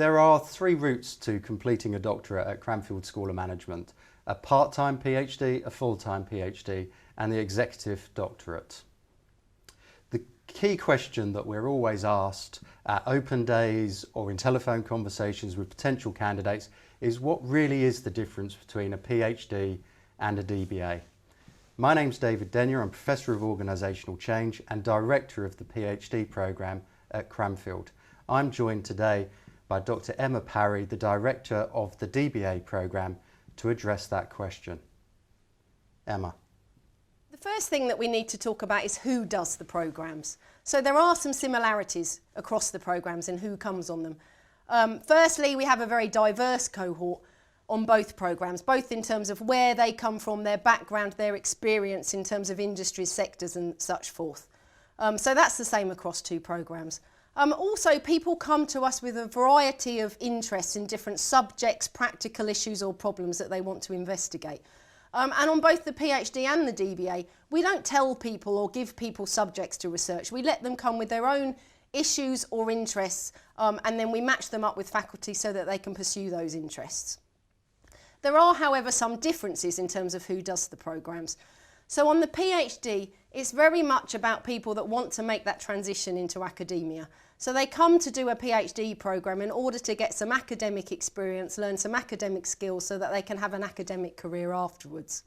There are three routes to completing a doctorate at Cranfield School of Management: a part-time PhD, a full-time PhD, and the executive doctorate. The key question that we're always asked at open days or in telephone conversations with potential candidates is, what really is the difference between a PhD and a DBA? My name's David Denyer. I'm Professor of Organisational Change and Director of the PhD programme at Cranfield. I'm joined today by Dr. Emma Parry, the Director of the DBA programme, to address that question. Emma. The first thing that we need to talk about is who does the programmes. So there are some similarities across the programmes and who comes on them. Firstly, we have a very diverse cohort on both programmes, both in terms of where they come from, their background, their experience in terms of industries, sectors and such forth. So that's the same across two programmes. Also, people come to us with a variety of interests in different subjects, practical issues or problems that they want to investigate. And on both the PhD and the DBA, we don't tell people or give people subjects to research. We let them come with their own issues or interests, and then we match them up with faculty so that they can pursue those interests. There are, however, some differences in terms of who does the programmes. So on the PhD, it's very much about people that want to make that transition into academia. So they come to do a PhD programme in order to get some academic experience, learn some academic skills so that they can have an academic career afterwards.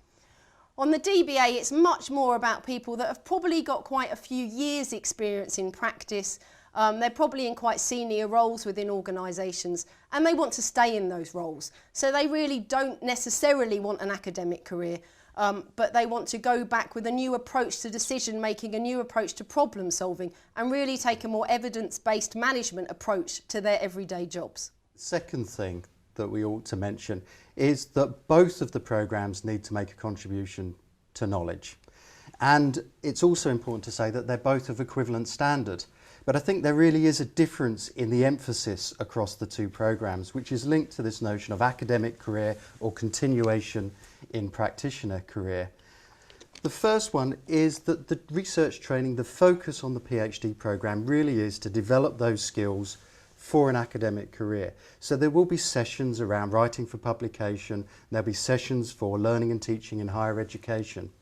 On the DBA, it's much more about people that have probably got quite a few years' experience in practice. They're probably in quite senior roles within organisations and they want to stay in those roles. So they really don't necessarily want an academic career. But they want to go back with a new approach to decision making, a new approach to problem solving, and really take a more evidence-based management approach to their everyday jobs. Second thing that we ought to mention is that both of the programmes need to make a contribution to knowledge. And it's also important to say that they're both of equivalent standard. But I think there really is a difference in the emphasis across the two programmes, which is linked to this notion of academic career or continuation in practitioner career. The first one is that the research training, the focus on the PhD programme really is to develop those skills for an academic career. So there will be sessions around writing for publication, there'll be sessions for learning and teaching in higher education.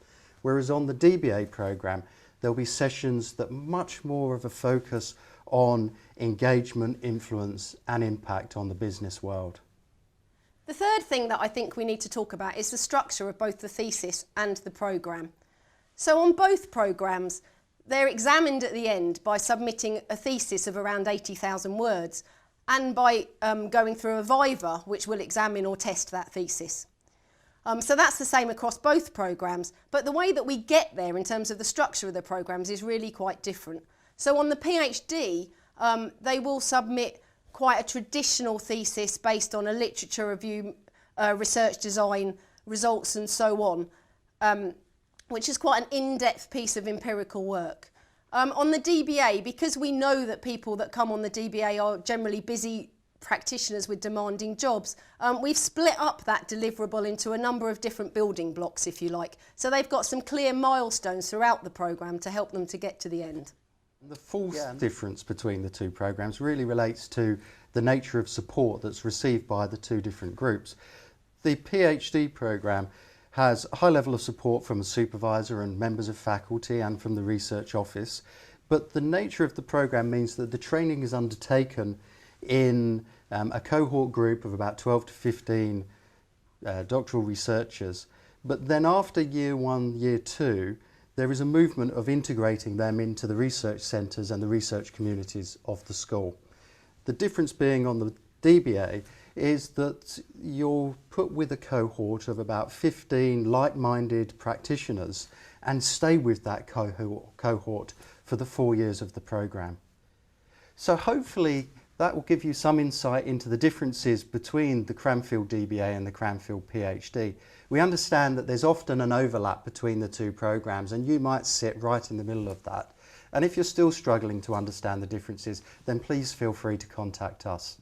Whereas on the DBA programme, there'll be sessions that much more of a focus on engagement, influence and impact on the business world. The third thing that I think we need to talk about is the structure of both the thesis and the programme. So on both programmes, they're examined at the end by submitting a thesis of around 80,000 words and by going through a viva which will examine or test that thesis. So that's the same across both programmes, but the way that we get there in terms of the structure of the programmes is really quite different. So on the PhD, they will submit quite a traditional thesis based on a literature review, research design, results and so on, which is quite an in-depth piece of empirical work. On the DBA, because we know that people that come on the DBA are generally busy practitioners with demanding jobs, we've split up that deliverable into a number of different building blocks, if you like. So they've got some clear milestones throughout the programme to help them to get to the end. The fourth difference between the two programmes really relates to the nature of support that's received by the two different groups. The PhD programme has a high level of support from a supervisor and members of faculty and from the research office, but the nature of the programme means that the training is undertaken in a cohort group of about 12 to 15 doctoral researchers, but then after year one, year two, there is a movement of integrating them into the research centres and the research communities of the school. The difference being on the DBA is that you're put with a cohort of about 15 like-minded practitioners and stay with that cohort for the 4 years of the programme. So hopefully that will give you some insight into the differences between the Cranfield DBA and the Cranfield PhD. We understand that there's often an overlap between the two programmes and you might sit right in the middle of that. And if you're still struggling to understand the differences, then please feel free to contact us.